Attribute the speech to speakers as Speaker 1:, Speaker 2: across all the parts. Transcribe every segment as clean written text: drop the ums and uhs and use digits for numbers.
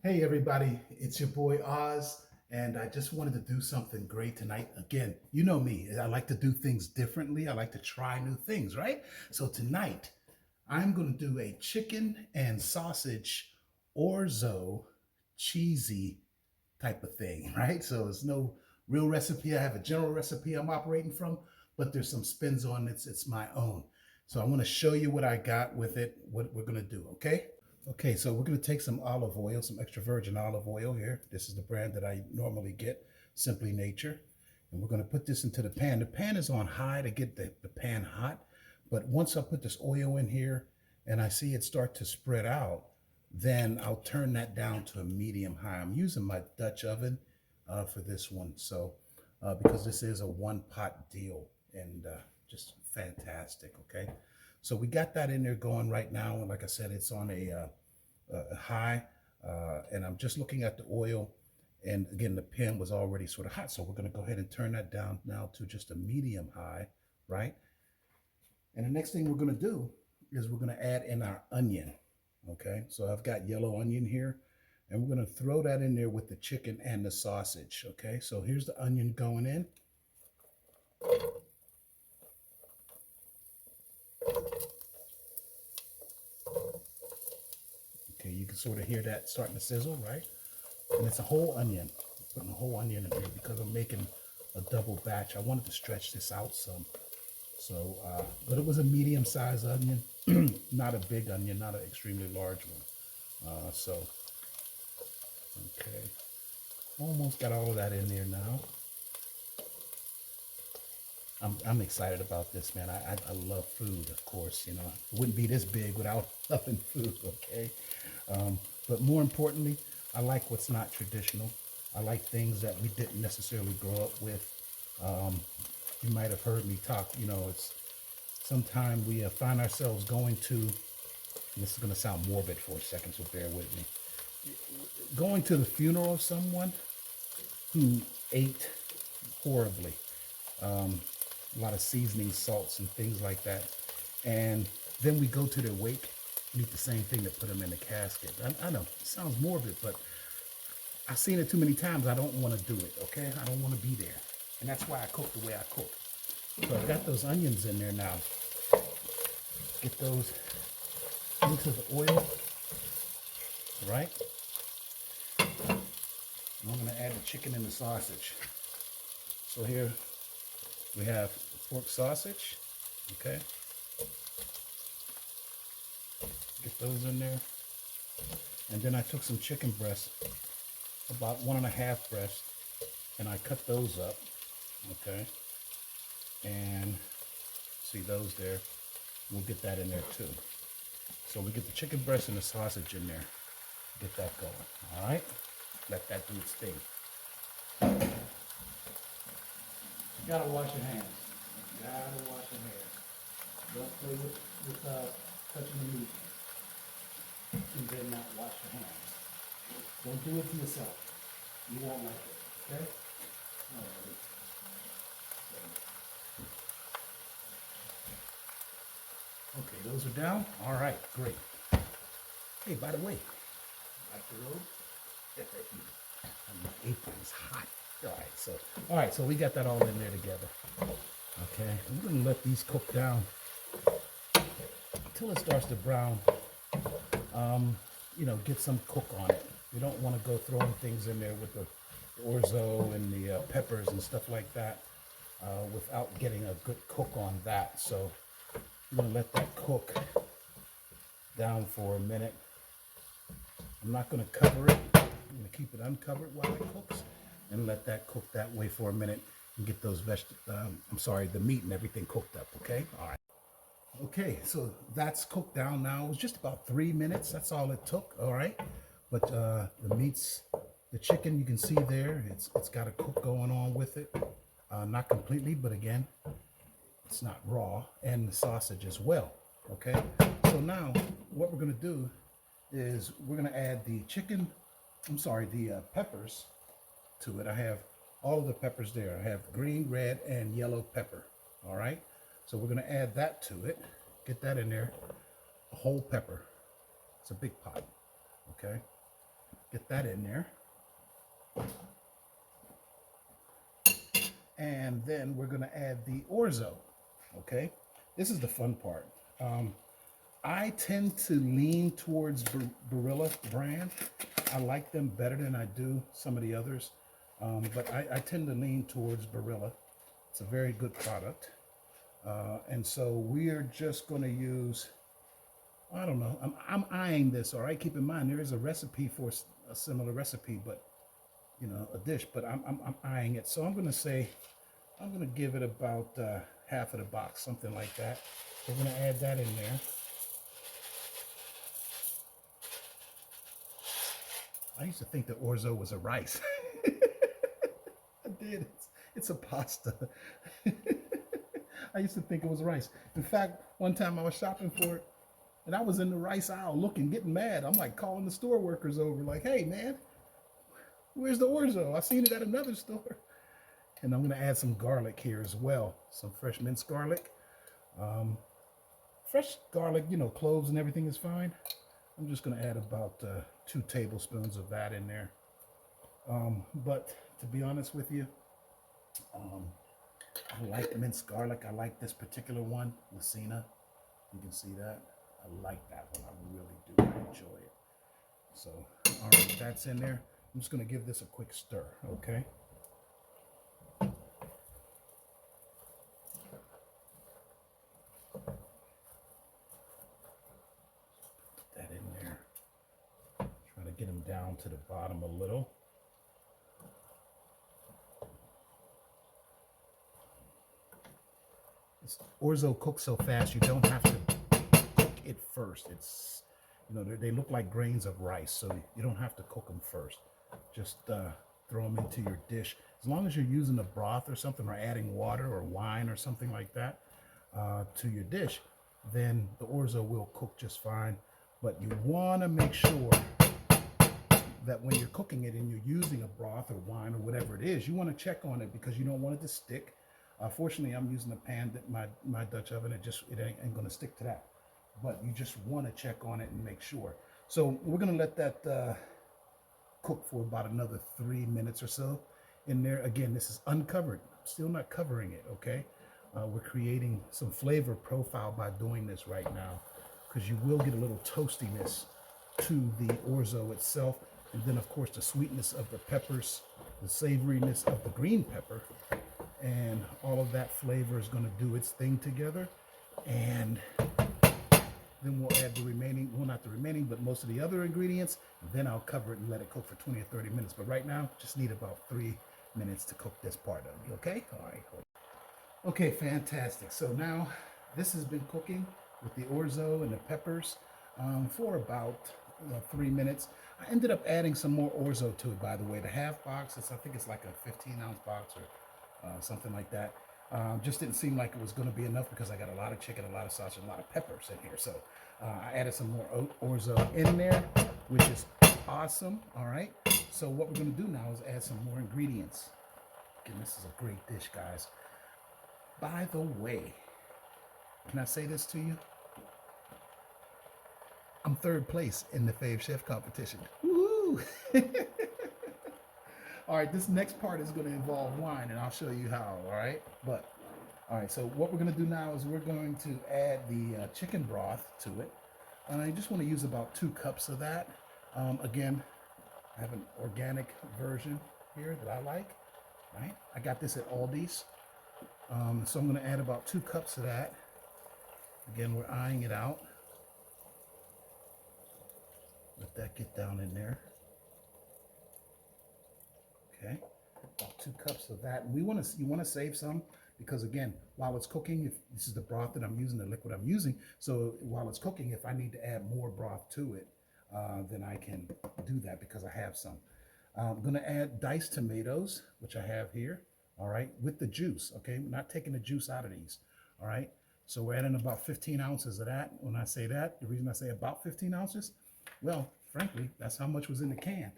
Speaker 1: Hey everybody, it's your boy Oz, and I just wanted to do something great tonight. Again, you know me, I like to do things differently. I like to try new things, right? So tonight, I'm going to do a chicken and sausage orzo cheesy type of thing, right? So it's no real recipe. I have a general recipe I'm operating from, but there's some spins on it. It's my own. So I want to show you what I got with it, what we're going to do, okay? Okay, so we're going to take some olive oil, some extra virgin olive oil here. This is the brand that I normally get, Simply Nature. And we're going to put this into the pan. The pan is on high to get the pan hot. But once I put this oil in here and I see it start to spread out, then I'll turn that down to a medium high. I'm using my Dutch oven for this one. So, because this is a one pot deal and just fantastic. Okay. So we got that in there going right now. And like I said, it's on a high, and I'm just looking at the oil. And again, the pan was already sort of hot. So we're going to go ahead and turn that down now to just a medium high, right? And the next thing we're going to do is we're going to add in our onion. Okay, so I've got yellow onion here, and we're going to throw that in there with the chicken and the sausage. Okay, so here's the onion going in. Okay, you can sort of hear that starting to sizzle, right? And it's a whole onion. I'm putting a whole onion in here because I'm making a double batch. I wanted to stretch this out some. So, but it was a medium-sized onion, not a big onion, not an extremely large one. Okay, almost got all of that in there now. I'm excited about this, man. I love food, of course. You know, it wouldn't be this big without loving food. Okay, but more importantly, I like what's not traditional. I like things that we didn't necessarily grow up with. Um, you might have heard me talk. You know, it's sometimes we find ourselves going to. And this is going to sound morbid for a second, so bear with me. Going to the funeral of someone who ate horribly. A lot of seasoning, salts, and things like that. And then we go to their wake and eat the same thing that put them in the casket. I know, it sounds morbid, but I've seen it too many times. I don't want to do it, okay? I don't want to be there. And that's why I cook the way I cook. So I've got those onions in there now. Get those into the oil, right? And I'm going to add the chicken and the sausage. So here we have pork sausage, okay? Get those in there. And then I took some chicken breasts, about 1.5 breasts, and I cut those up, okay? And see those there. We'll get that in there too. So we get the chicken breast and the sausage in there. Get that going, all right? Let that do its thing. You gotta wash your hands. You gotta wash your hands. Don't play with touching the meat and then not wash your hands. Don't do it to yourself. You won't like it, okay? All right. Okay, those are down. All right, great. Hey, by the way, like the road? My apron is hot. All right, so we got that all in there together. Okay, we're gonna let these cook down until it starts to brown. You know, get some cook on it. We don't want to go throwing things in there with the orzo and the peppers and stuff like that without getting a good cook on that. So I'm gonna let that cook down for a minute. I'm not gonna cover it. I'm gonna keep it uncovered while it cooks and let that cook that way for a minute and get those the meat and everything cooked up, okay? All right. Okay, so that's cooked down now. It was just about 3 minutes. That's all it took, all right? But the chicken, you can see there, it's got a cook going on with it. Not completely, but again, it's not raw, and the sausage as well, okay? So now what we're gonna do is we're gonna add the peppers to it. I have all of the peppers there. I have green, red, and yellow pepper, all right? So we're gonna add that to it. Get that in there, a whole pepper. It's a big pot, okay? Get that in there. And then we're gonna add the orzo, okay? This is the fun part. I tend to lean towards Barilla brand. I like them better than I do some of the others, but I tend to lean towards Barilla. It's a very good product. And so we're just gonna use, I don't know, I'm eyeing this, all right? Keep in mind, there is a recipe for a similar recipe, but you know, a dish, but I'm eyeing it. So I'm gonna say, I'm gonna give it about half of the box, something like that. We're gonna add that in there. I used to think that orzo was a rice. I did. It's a pasta. I used to think it was rice. In fact, one time I was shopping for it, and I was in the rice aisle looking, getting mad. I'm like calling the store workers over, like, "Hey, man, where's the orzo? I seen it at another store." And I'm going to add some garlic here as well, some fresh minced garlic. Fresh garlic, you know, cloves and everything is fine. I'm just going to add about 2 tablespoons of that in there. But to be honest with you, I like minced garlic. I like this particular one, Lucina. You can see that. I like that one. I really do. I enjoy it. So, all right, that's in there. I'm just going to give this a quick stir, okay? Get them down to the bottom a little. This orzo cooks so fast you don't have to cook it first. It's, you know, they look like grains of rice, so you don't have to cook them first. Just throw them into your dish. As long as you're using a broth or something, or adding water or wine or something like that to your dish, then the orzo will cook just fine. But you want to make sure that when you're cooking it and you're using a broth or wine or whatever it is, you want to check on it because you don't want it to stick. Fortunately, I'm using a pan that my Dutch oven, it ain't going to stick to that. But you just want to check on it and make sure. So we're going to let that cook for about another 3 minutes or so in there. Again, this is uncovered. I'm still not covering it, okay? We're creating some flavor profile by doing this right now because you will get a little toastiness to the orzo itself. And then, of course, the sweetness of the peppers, the savoriness of the green pepper, and all of that flavor is going to do its thing together. And then we'll add the remaining, well, not the remaining, but most of the other ingredients. And then I'll cover it and let it cook for 20 or 30 minutes. But right now, just need about 3 minutes to cook this part of it, okay? All right. Okay, fantastic. So now this has been cooking with the orzo and the peppers for about 3 minutes. I ended up adding some more orzo to it, by the way. The half box, I think it's like a 15-ounce box or something like that. Just didn't seem like it was going to be enough because I got a lot of chicken, a lot of sausage, a lot of peppers in here. So I added some more orzo in there, which is awesome. All right. So what we're going to do now is add some more ingredients. Again, this is a great dish, guys. By the way, can I say this to you? I'm 3rd place in the Fave Chef competition. Woo! All right, this next part is going to involve wine, and I'll show you how, all right? But, all right, so what we're going to do now is we're going to add the chicken broth to it. And I just want to use about 2 cups of that. Again, I have an organic version here that I like, right? I got this at Aldi's. So I'm going to add about 2 cups of that. Again, we're eyeing it out. Let that get down in there. Okay, about 2 cups of that. And you want to save some because again, while it's cooking, if this is the broth that I'm using, the liquid I'm using, so while it's cooking, if I need to add more broth to it, then I can do that because I have some. I'm going to add diced tomatoes, which I have here. All right, with the juice. Okay, we're not taking the juice out of these. All right, so we're adding about 15 ounces of that. When I say that, the reason I say about 15 ounces, well, frankly, that's how much was in the can.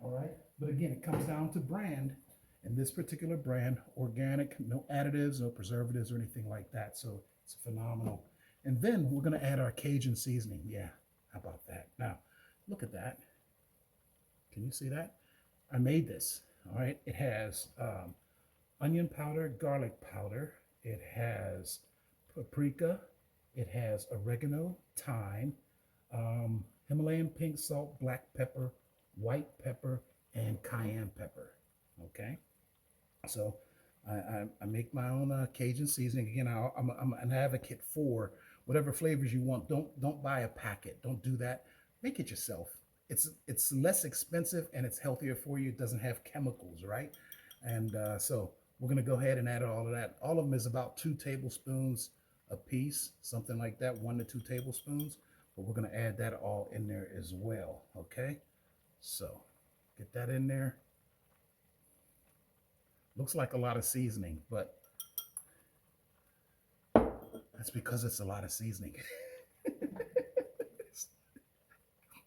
Speaker 1: All right, but again, it comes down to brand, and this particular brand, organic, no additives, no preservatives or anything like that. So it's phenomenal. And then we're going to add our Cajun seasoning. Yeah, how about that? Now, look at that. Can you see that? I made this. All right. It has onion powder, garlic powder. It has paprika. It has oregano, thyme, Himalayan pink salt, black pepper, white pepper, and cayenne pepper. Okay. So I make my own Cajun seasoning. Again, I'm an advocate for whatever flavors you want. Don't buy a packet. Don't do that. Make it yourself. It's less expensive and it's healthier for you. It doesn't have chemicals, right? And so we're gonna go ahead and add all of that. All of them is about 2 tablespoons a piece, something like that, 1 to 2 tablespoons. But we're gonna add that all in there as well. Okay, so get that in there. Looks like a lot of seasoning, but that's because it's a lot of seasoning.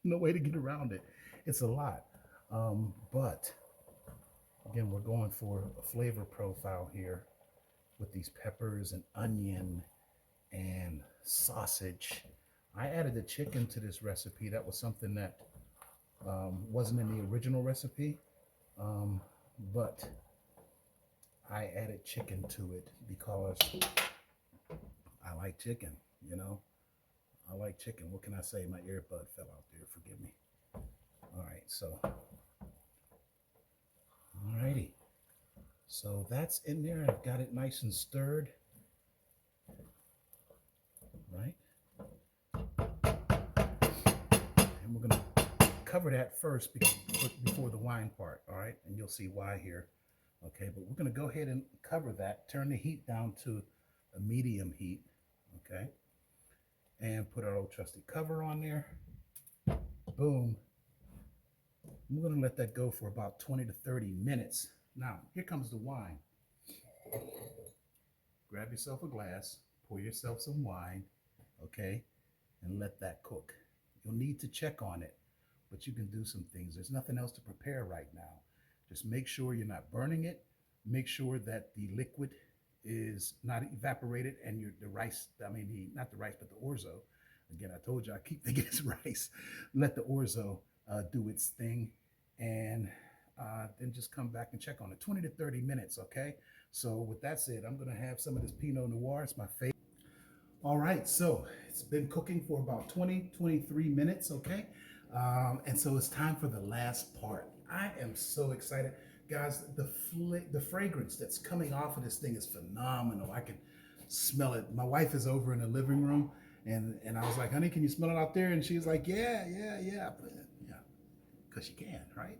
Speaker 1: No way to get around it. It's a lot. But again, we're going for a flavor profile here with these peppers and onion and sausage. I added the chicken to this recipe. That was something that wasn't in the original recipe, but I added chicken to it because I like chicken, you know. I like chicken. What can I say? My earbud fell out there. Forgive me. All right, so, all righty. So that's in there. I've got it nice and stirred, right? And we're gonna cover that first before the wine part, all right? And you'll see why here, okay? But we're gonna go ahead and cover that, turn the heat down to a medium heat, okay? And put our old trusty cover on there. Boom. We're gonna let that go for about 20 to 30 minutes. Now, here comes the wine. Grab yourself a glass, pour yourself some wine, okay? And let that cook. You'll need to check on it, but you can do some things. There's nothing else to prepare right now. Just make sure you're not burning it. Make sure that the liquid is not evaporated and the rice, not the rice, but the orzo. Again, I told you, I keep thinking it's rice. Let the orzo do its thing and then just come back and check on it. 20 to 30 minutes, okay? So with that said, I'm gonna have some of this Pinot Noir. It's my favorite. All right, so it's been cooking for about 23 minutes, okay? And so it's time for the last part. I am so excited. Guys, the fragrance that's coming off of this thing is phenomenal. I can smell it. My wife is over in the living room, and I was like, honey, can you smell it out there? And she's like, yeah, because she can, right?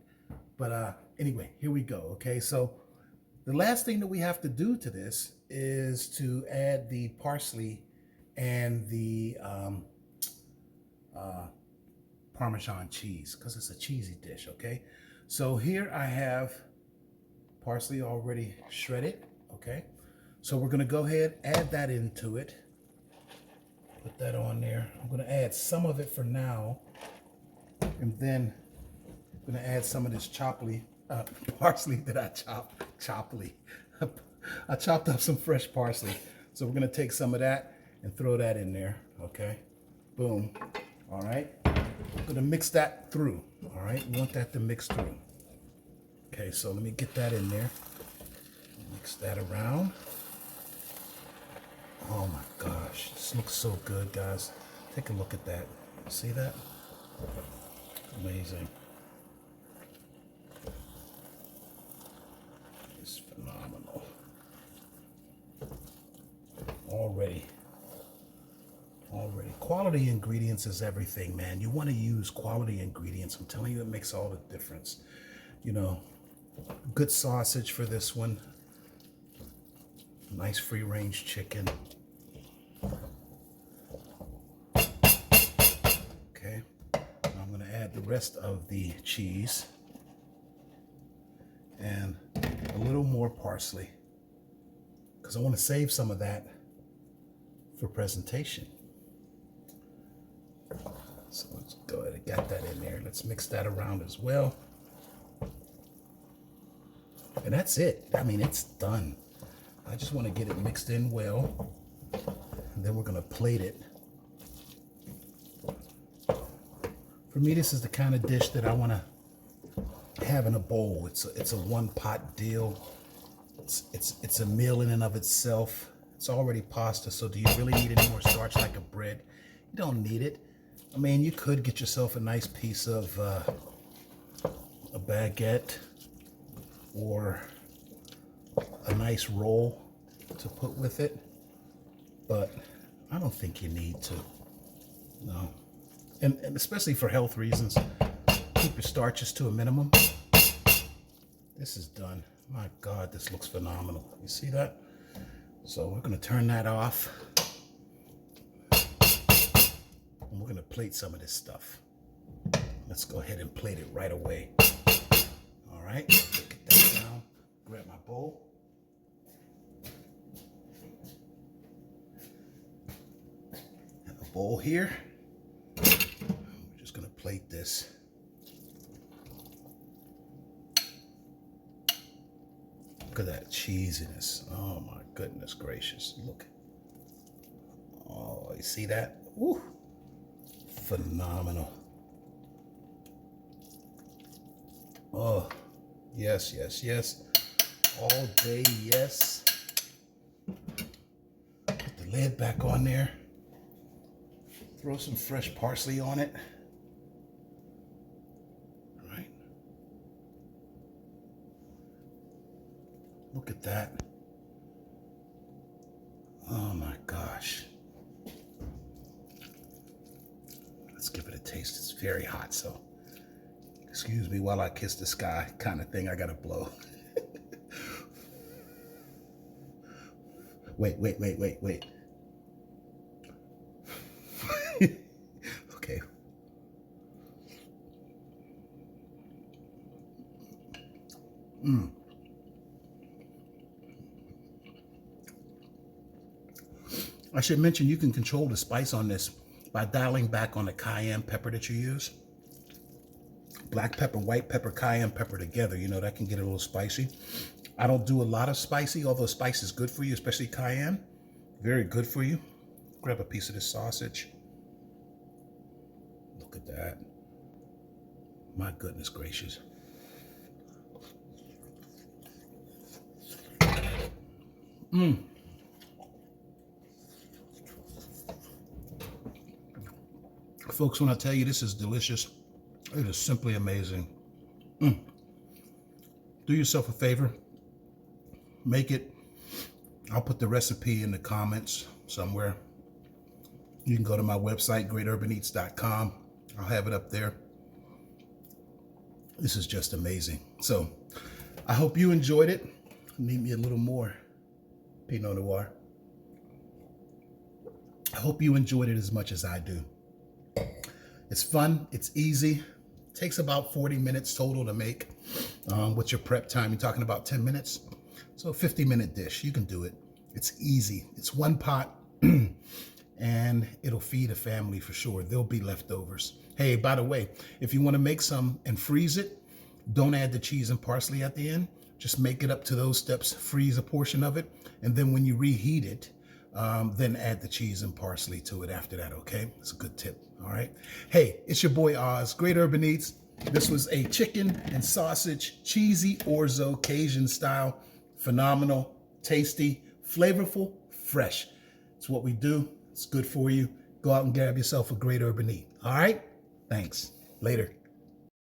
Speaker 1: But anyway, here we go, okay? So the last thing that we have to do to this is to add the parsley and the Parmesan cheese, because it's a cheesy dish, okay? So here I have parsley already shredded, okay? So we're gonna go ahead, add that into it. Put that on there. I'm gonna add some of it for now, and then I'm gonna add some of this parsley that I chopped. I chopped up some fresh parsley. So we're gonna take some of that and throw that in there, okay? Boom, all right? I'm gonna mix that through, all right? We want that to mix through. Okay, so let me get that in there. Mix that around. Oh my gosh, this looks so good, guys. Take a look at that. See that? Amazing. It's phenomenal. Already. Quality ingredients is everything, man. You want to use quality ingredients. I'm telling you, it makes all the difference. You know, good sausage for this one. Nice free-range chicken. Okay, I'm going to add the rest of the cheese and a little more parsley because I want to save some of that for presentation. So let's go ahead and get that in there. Let's mix that around as well. And that's it. I mean, it's done. I just want to get it mixed in well. And then we're going to plate it. For me, this is the kind of dish that I want to have in a bowl. It's a one pot deal. It's a meal in and of itself. It's already pasta, so do you really need any more starch like a bread? You don't need it. I mean, you could get yourself a nice piece of a baguette or a nice roll to put with it, but I don't think you need to. No. And especially for health reasons, keep your starches to a minimum. This is done. My God, this looks phenomenal. You see that? So we're going to turn that off. And we're going to plate some of this stuff. Let's go ahead and plate it right away. All right. Get that down. Grab my bowl. Have a bowl here. We're just going to plate this. Look at that cheesiness. Oh my goodness gracious. Look. Oh, you see that? Woo. Phenomenal. Oh, yes, yes, yes. All day, yes. Put the lid back on there. Throw some fresh parsley on it. All right. Look at that. Oh my gosh. Let's give it a taste. It's very hot, so excuse me while I kiss the sky kind of thing I gotta blow. Wait. Okay. I should mention you can control the spice on this by dialing back on the cayenne pepper that you use. Black pepper, white pepper, cayenne pepper together, you know, that can get a little spicy. I don't do a lot of spicy, although spice is good for you, especially cayenne. Very good for you. Grab a piece of this sausage. Look at that. My goodness gracious. Folks, when I tell you this is delicious, it is simply amazing. Do yourself a favor. Make it. I'll put the recipe in the comments somewhere. You can go to my website, greaturbaneats.com. I'll have it up there. This is just amazing. So I hope you enjoyed it. Need me a little more Pinot Noir. I hope you enjoyed it as much as I do. It's fun. It's easy. It takes about 40 minutes total to make. What's your prep time? You're talking about 10 minutes. So a 50-minute dish. You can do it. It's easy. It's one pot and it'll feed a family for sure. There'll be leftovers. Hey, by the way, if you want to make some and freeze it, don't add the cheese and parsley at the end. Just make it up to those steps, freeze a portion of it, and then when you reheat it, then add the cheese and parsley to it after that, okay? That's a good tip, all right? Hey, it's your boy Oz, Great Urban Eats. This was a chicken and sausage, cheesy orzo, Cajun style, phenomenal, tasty, flavorful, fresh. It's what we do. It's good for you. Go out and grab yourself a Great Urban Eat, all right? Thanks. Later.